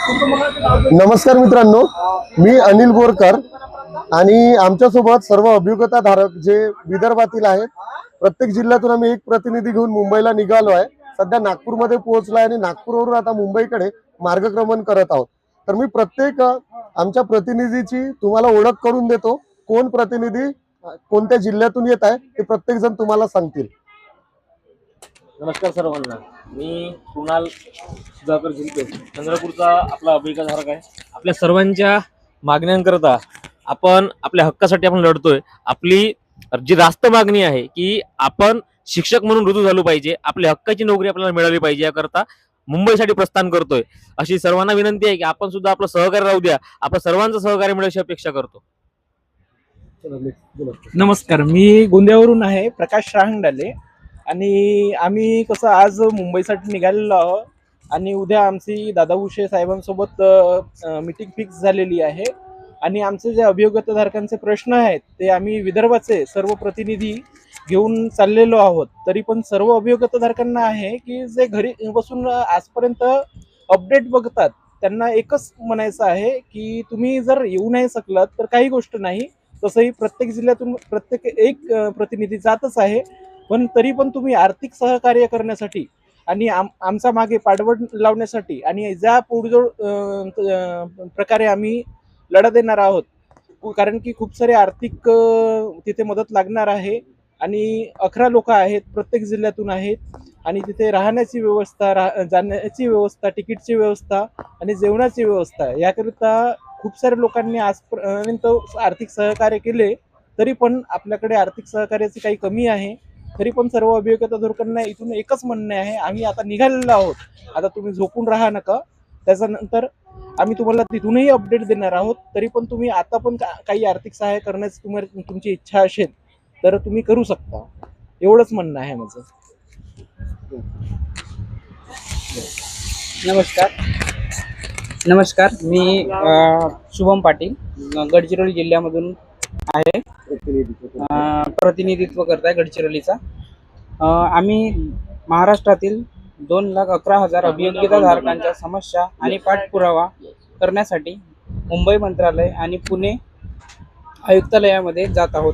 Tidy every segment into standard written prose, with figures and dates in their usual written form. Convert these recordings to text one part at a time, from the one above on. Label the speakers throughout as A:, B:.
A: नमस्कार मित्रांनो, मी अनिल बोरकर आणि आमच्यासोबत सर्व अभियोग्यताधारक जे विदर्भातील आहेत. प्रत्येक जिल्ह्यातून आम्ही एक प्रतिनिधी घेऊन मुंबईला निघालो आहे. सध्या नागपूरमध्ये पोहोचलो आहे आणि नागपूरवरून आता मुंबईकडे मार्गक्रमण करत आहोत. तर मी प्रत्येक आमच्या प्रतिनिधीची तुम्हाला ओळख करून देतो. कोण प्रतिनिधी कोणत्या जिल्ह्यातून येत आहे ते प्रत्येक जण तुम्हाला सांगतील.
B: नमस्कार सर्वांना, मी कुणाल सुधाकर झुलके, चंद्रपूरचा आपला अभियोगधारक आहे. आपल्या सर्वांच्या मागण्यांकरता आपण आपल्या हक्कासाठी आपण लढतोय. आपली जी रास्त मागणी आहे की आपण शिक्षक म्हणून रुजू झालो पाहिजे, आपल्या हक्काची नोकरी आपल्याला मिळाली पाहिजे, याकरता मुंबईसाठी प्रस्थान करतोय. अशी सर्वांना विनंती आहे की आपण सुद्धा आपलं सहकार्य राहू द्या. आपण सर्वांचं सहकार्य मिळावी अपेक्षा करतो.
C: नमस्कार, मी गोंदियावरून आहे, प्रकाश राहंगडाले. आणि आम्ही कसं आज मुंबईसाठी निघालेलो आहोत आणि उद्या आमची दादा भुसे साहेबांसोबत मीटिंग फिक्स झालेली आहे. आणि आमचे जे अभियोग्यताधारकांचे प्रश्न आहेत ते आम्ही विदर्भाचे सर्व प्रतिनिधी घेऊन चाललेलो आहोत. तरी पण सर्व अभियोग्यताधारकांना आहे की जे घरी बसून आजपर्यंत अपडेट बघतात त्यांना एकच म्हणायचं आहे की तुम्ही जर येऊ नाही शकलात तर काही गोष्ट नाही. तसंही प्रत्येक जिल्ह्यातून प्रत्येक एक प्रतिनिधी जातच आहे. पण तरी पण तुम्ही आर्थिक सहकार्य करण्यासाठी आणि आमचा मागे पाठबळ लावण्यासाठी आणि ज्या पुढजोड प्रकारे आम्ही लढा देणार आहोत, कारण की खूप सारे आर्थिक तिथे मदत लागणार आहे. आणि 11 लोक आहेत, प्रत्येक जिल्ह्यातून आहेत. आणि तिथे राहण्याची व्यवस्था, जाण्याची व्यवस्था, तिकीटची व्यवस्था आणि जेवणाची व्यवस्था याकरिता खूप साऱ्या लोकांनी आजपर्यंत आर्थिक सहकार्य केले. तरी पण आपल्याकडे आर्थिक सहकार्याची काही कमी आहे. तरी पण सर्व अभियोग्यताधारकांना इथून एकच म्हणणे आहे, आम्ही आता निघालेलो आहोत, आता तुम्ही झोपून राहा नका. त्याच्यानंतर आम्ही तुम्हाला तिथूनही अपडेट देणार आहोत. तरी पण तुम्ही आता पण काही आर्थिक सहाय्य करण्याची तुमची इच्छा असेल तर तुम्ही करू शकता. एवढंच म्हणणं आहे माझं.
D: नमस्कार, मी शुभम पाटील, गडचिरोली जिल्ह्यामधून आहे, प्रतिनिधित्व करत आहे गडचिरोलीचा. आम्ही महाराष्ट्रातील 2,11,000 अभियोग्यताधारकांच्या समस्या आणि पाठपुरावा करण्यासाठी मुंबई मंत्रालय आणि पुणे आयुक्तालयामध्ये जात आहोत.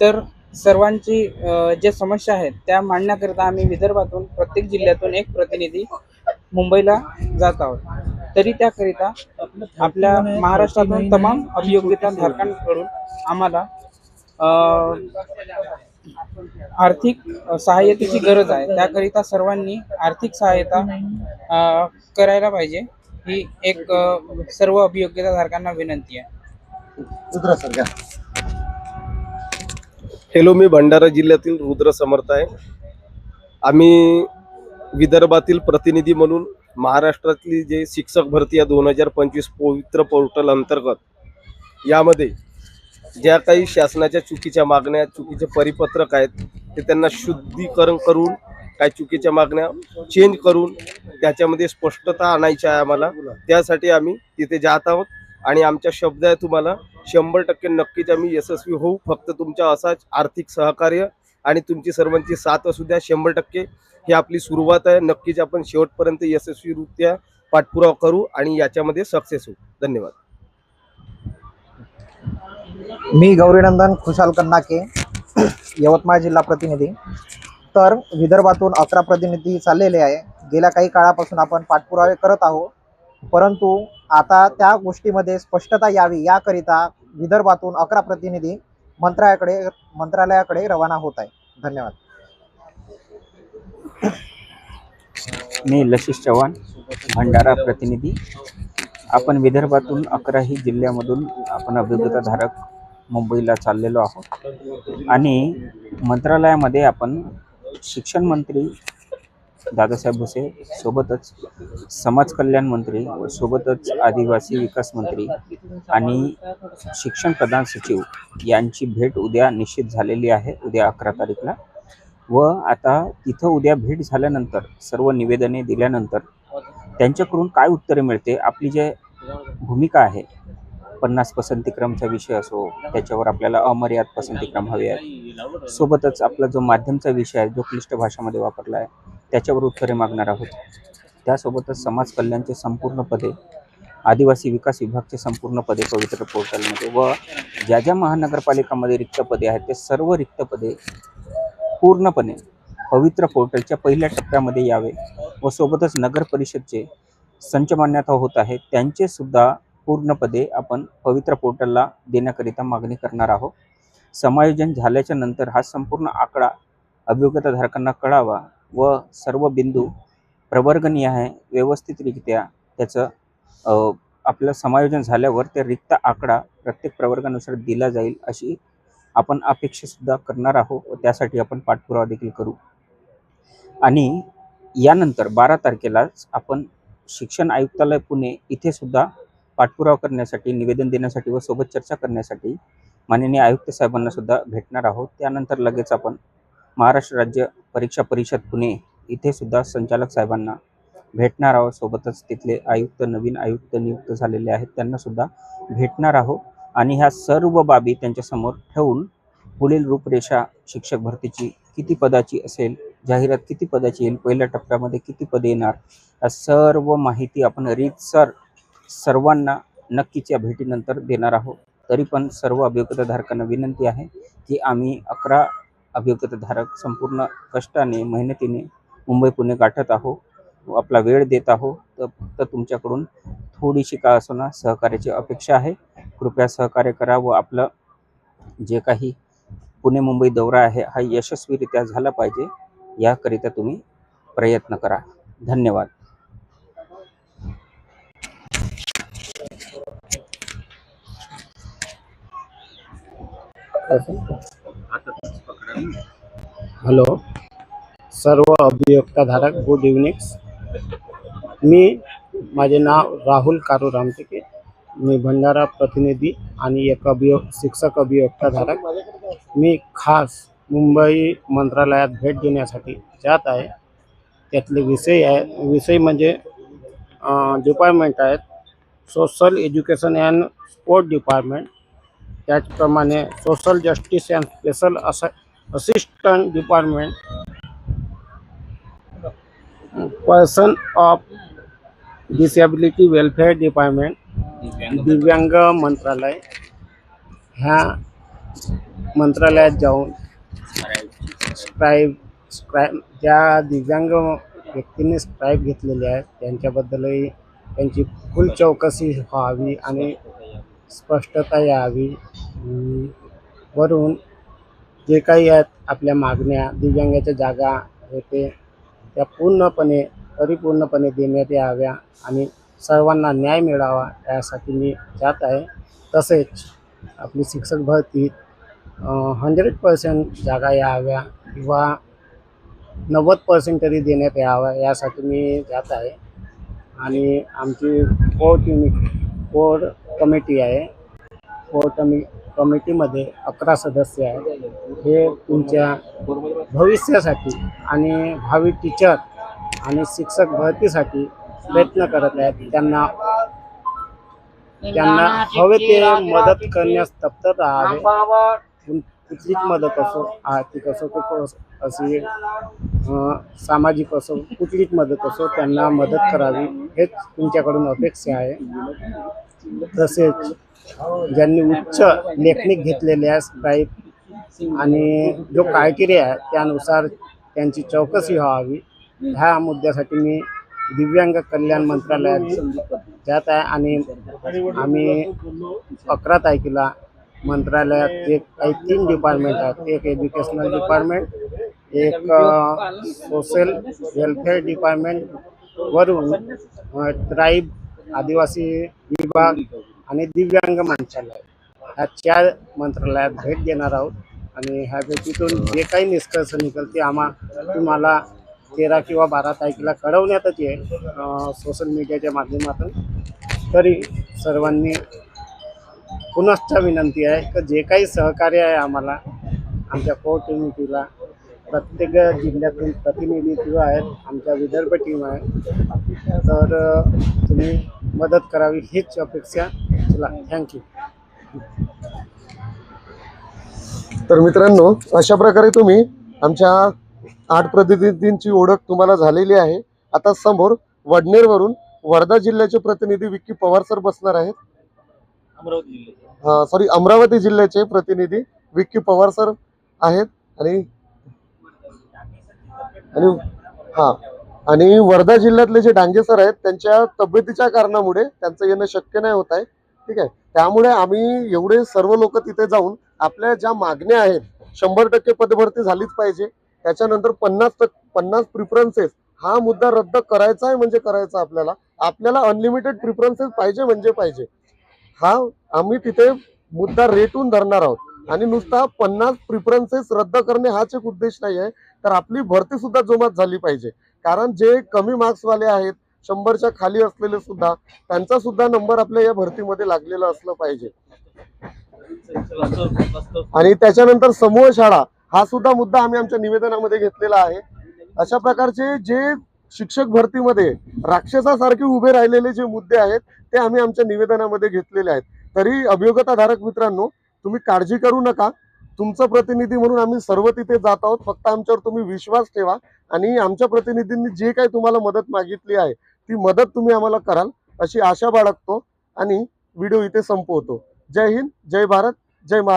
D: तर सर्वांची जे समस्या आहेत त्या मांडण्याकरिता आम्ही विदर्भातून प्रत्येक जिल्ह्यातून एक प्रतिनिधी मुंबईला जात आहोत. तरी त्याकरिता आपल्या महाराष्ट्रातून तमाम अभियोग्यताधारकांकडून आम्हाला आर्थिक सहाय्यतेची गरज आहे. त्याकरिता सर्वांनी आर्थिक सहायता करायला पाहिजे, ही एक सर्व अभियोग्यताधारकांना विनंती आहे.
E: हॅलो, मी भंडारा जिल्ह्यातील रुद्र समर्थ आहे. आम्ही विदर्भातील प्रतिनिधी म्हणून महाराष्ट्रातली जे शिक्षक भरती या 2025 पवित्र पोर्टल अंतर्गत यामध्ये ज्या काही शासनाच्या चुकीच्या मागण्या, चुकीचे परिपत्रक आहेत ते त्यांना शुद्धीकरण करून काही चुकीच्या मागण्या चेंज करून त्याच्यामध्ये स्पष्टता आणायची आहे आम्हाला. त्यासाठी आम्ही तिथे जात आहोत आणि आमचा शब्द आहे तुम्हाला 100% नक्कीच आम्ही यशस्वी होऊ. फक्त तुमच्या असाच आर्थिक सहकार्य आणि तुमची सर्वांची साथ असू द्या. 100% ही आपली सुरुवात आहे. नक्कीच आपण शेवटपर्यंत यशस्वीरित्या पाठपुरावा करू आणि याच्यामध्ये सक्सेस होऊ. धन्यवाद.
F: मी गौरीनंदन खुशाल कन्नाके, यवतमाळ जिल्हा प्रतिनिधी. तर विदर्भातून 11 प्रतिनिधी चाललेले आहे. गेल्या काही काळापासून आपण पाठपुरावे करत आहोत, परंतु आता त्या गोष्टीमध्ये स्पष्टता यावी याकरिता विदर्भातून 11 प्रतिनिधी मंत्रालयाकडे रवाना होत आहे. धन्यवाद.
D: मी लशिष चव्हाण, भंडारा प्रतिनिधी. आपण विदर्भातून 11ही जिल्ह्यामधून आपण अभियोग्यताधारक मुंबईला चाललेलो आहोत आणि मंत्रालयामध्ये आपण शिक्षण मंत्री दादासाहेब भुसे सोबतच समाज कल्याण मंत्री सोबतच आदिवासी विकास मंत्री आणि शिक्षण प्रधान सचिव यांची भेट उद्या निश्चित झालेली आहे, उद्या 11 तारीखला. व आता तिथं उद्या भेट झाल्यानंतर सर्व निवेदने दिल्यानंतर त्यांच्याकडून काय उत्तरे मिळते, आपली जे भूमिका आहे 50 पसंतीक्रमचा विषय असो त्याच्यावर आपल्याला अमर्याद पसंतीक्रम हवे आहे. सोबतच आपला जो माध्यमचा विषय आहे जो क्लिष्ट भाषामध्ये वापरला आहे त्याच्यावर उत्तरे मागणार आहोत. त्यासोबतच समाज कल्याणचे संपूर्ण पदे, आदिवासी विकास विभागचे संपूर्ण पदे पवित्र पोर्टलमध्ये व ज्या ज्या महानगरपालिकामध्ये रिक्त पदे आहेत ते सर्व रिक्त पदे पूर्णपणे पवित्र पोर्टलच्या पहिल्या टप्प्यामध्ये यावे व सोबतच नगर परिषदचे संच मान्यता होत आहे त्यांचे सुद्धा पूर्ण पदे आपण पवित्र पोर्टलला देण्याकरिता मागणी करणार आहोत. समायोजन झाल्याच्या नंतर हा संपूर्ण आकडा अभियोग्यताधारकांना कळावा व सर्व बिंदू प्रवर्गनिहाय व्यवस्थितरित्या त्याचं आपलं समायोजन झाल्यावर ते रिक्त आकडा प्रत्येक प्रवर्गानुसार दिला जाईल अशी आपण अपेक्षासुद्धा करणार आहोत व त्यासाठी आपण पाठपुरावा देखील करू. आणि यानंतर 12 तारखेलाच आपण शिक्षण आयुक्तालय पुणे इथे सुद्धा पाठपुरावा करण्यासाठी, निवेदन देण्यासाठी व सोबत चर्चा करण्यासाठी माननीय आयुक्त साहेबांना सुद्धा भेटणार आहोत. त्यानंतर लगेच आपण महाराष्ट्र राज्य परीक्षा परिषद पुणे इथे सुद्धा संचालक साहेबांना भेटणार आहोत. सोबतच तिथले आयुक्त, नवीन आयुक्त नियुक्त झालेले आहेत त्यांना सुद्धा भेटणार आहोत आणि ह्या सर्व बाबी त्यांच्यासमोर ठेवून पुढील रूपरेषा शिक्षक भरतीची किती पदाची असेल, जाहिरात किती पदाची येईल, पहिल्या टप्प्यामध्ये किती पदे येणार, या सर्व माहिती आपण रीतसर सर्वांना नक्कीच या भेटीनंतर देणार आहोत. तरी पण सर्व अभियोग्यताधारकांना विनंती आहे की आम्ही 11 अभियोग्यताधारक संपूर्ण कष्टाने, मेहनतीने मुंबई पुणे गाठत आहोत व आपला वेळ देत आहोत. तर फक्त तुमच्याकडून थोडीशी का असोना सहकार्याची अपेक्षा आहे. कृपया सहकार्य करा व आपलं जे काही पुणे मुंबई दौरा आहे हा यशस्वीरित्या झाला पाहिजे याकरिता तुम्ही प्रयत्न करा. धन्यवाद.
G: हॅलो सर्व अभियोक्ताधारक, गुड इव्हनिंग. माझे नाव राहुल कारू रामटेके. मी भंडारा प्रतिनिधी आणि एक शिक्षक अभियोक्ताधारक. मी खास मुंबई मंत्रालयात भेट देण्यासाठी जात आहे. त्यातले विषय म्हणजे डिपार्टमेंट आहेत, social education and sport department, त्याचप्रमाणे social justice and special assistant department, person of disability welfare department, दिव्यांग मंत्रालय. ह्या मंत्रालयात जाऊन स्क्राईब ज्या दिव्यांग व्यक्तींनी स्क्राईब घेतलेले आहेत त्यांच्याबद्दलही त्यांची फुल चौकशी व्हावी आणि स्पष्टता यावी. वरून जे काही आहेत आपल्या मागण्या, दिव्यांगाच्या जागा हे ते त्या परिपूर्णपणे देण्यात याव्या आणि सर्वांना न्याय मिळावा यासाठी मी जात आहे. तसेच आपली शिक्षक भरतीत 100% जागा याव्या किंवा 90% तरी देण्यात यावा यासाठी मी जात आहे. आणि आमची कोर कमिटी आहे. कमिटीमध्ये 11 सदस्य आहेत. हे तुमच्या भविष्यासाठी आणि भावी टीचर आणि शिक्षक भरतीसाठी प्रयत्न करत आहेत. त्यांना हवे ते मदत करण्यास तत्पर राहावे. कुठलीच मदत असो, आर्थिक असो, अशी सामाजिक असो, कुठलीच मदत असो त्यांना मदत करावी हेच तुमच्याकडून अपेक्षा आहे. तसेच ज्यांनी उच्च लेखनिक घेतलेले आहे स्क्राईब आणि जो क्रायटेरिया आहे त्यानुसार त्यांची चौकशी व्हावी. ह्या मुद्द्यासाठी मी दिव्यांग कल्याण मंत्रालयात जात आहे आणि आम्ही 11 तारखेला मंत्रालयात काही 3 डिपार्टमेंट आहेत. एक एज्युकेशनल डिपार्टमेंट, एक सोशल वेलफेअर डिपार्टमेंट वरून ट्राईब आदिवासी विभाग आणि दिव्यांग मंत्रालय ह्या 4 मंत्रालयात भेट देणार आहोत. आणि ह्या भेटीतून जे काही निष्कर्ष निघेल ते तुम्हाला 13 किंवा 12 तारखेला कळवण्यातच येईल सोशल मीडियाच्या माध्यमातून. तरी सर्वांनी पुनश्च विनंती आहे की जे काही सहकार्य आहे आम्हाला, आमच्या कोर कमिटीला प्रत्येक जिल्ह्यातून प्रतिनिधित्व आहेत, आमच्या विदर्भ टीम आहे, तर तुम्ही मदत करावी हीच अपेक्षा. चला, थँक्यू.
A: तर मित्रांनो, अशा प्रकारे तुम्ही आमच्या 8 प्रतिनिधींची ओळख तुम्हाला झालेली आहे. आता समोर वडनेरवरून वर्धा जिल्ह्याचे प्रतिनिधी विक्की पवार सर बसणार आहेत.
B: अमरावती जिल्ह्याचे.
A: सॉरी, अमरावती जिल्ह्याचे प्रतिनिधी विक्की पवार सर आहेत. आणि आणि वर्धा जिल्ह्यातले जे डांगे सर आहेत त्यांच्या तब्येतीच्या कारणामुळे त्यांचं येणं शक्य नाही होत आहे. ठीक आहे, त्यामुळे आम्ही एवढे सर्व लोक तिथे जाऊन आपल्या ज्या मागण्या आहेत 100% पदभरती झालीच पाहिजे, त्याच्यानंतर 50 प्रिफरन्सेस हा मुद्दा रद्द करायचा आहे म्हणजे करायचा. आपल्याला अनलिमिटेड प्रिफरन्सेस पाहिजे म्हणजे पाहिजे. हा आम्ही तिथे मुद्दा रेटून धरणार आहोत. आणि नुसता 50 प्रिफरन्सेस रद्द करणे हाच एक उद्देश नाही आहे, तर आपली भरती सुद्धा जोमात झाली पाहिजे. कारण जे कमी मार्क्सवाले आहेत 100च्या खाली असलेले सुद्धा, त्यांचा सुद्धा नंबर आपल्या या भरतीमध्ये लागलेला असलं पाहिजे. आणि त्याच्यानंतर समूह शाळा हा सुद्धा मुद्दा आम्ही आमच्या निवेदनामध्ये घेतलेला आहे. अशा प्रकारचे जे शिक्षक भरतीमध्ये राक्षसासारखे उभे राहिलेले जे मुद्दे आहेत ते आम्ही आमच्या निवेदनामध्ये घेतलेले आहेत. तरी अभियोग्यताधारक मित्रांनो, तुम्ही काळजी करू नका. तुमचं प्रतिनिधी म्हणून आम्ही सर्व तिथे जात आहोत. फक्त आमच्यावर तुम्ही विश्वास ठेवा आणि आमच्या प्रतिनिधींनी जे काही तुम्हाला मदत मागितली आहे ती मदत तुम्ही आम्हाला कराल अशी आशा बाळगतो आणि व्हिडिओ इथे संपवतो. जय हिंद, जय भारत, जय महाराष्ट्र.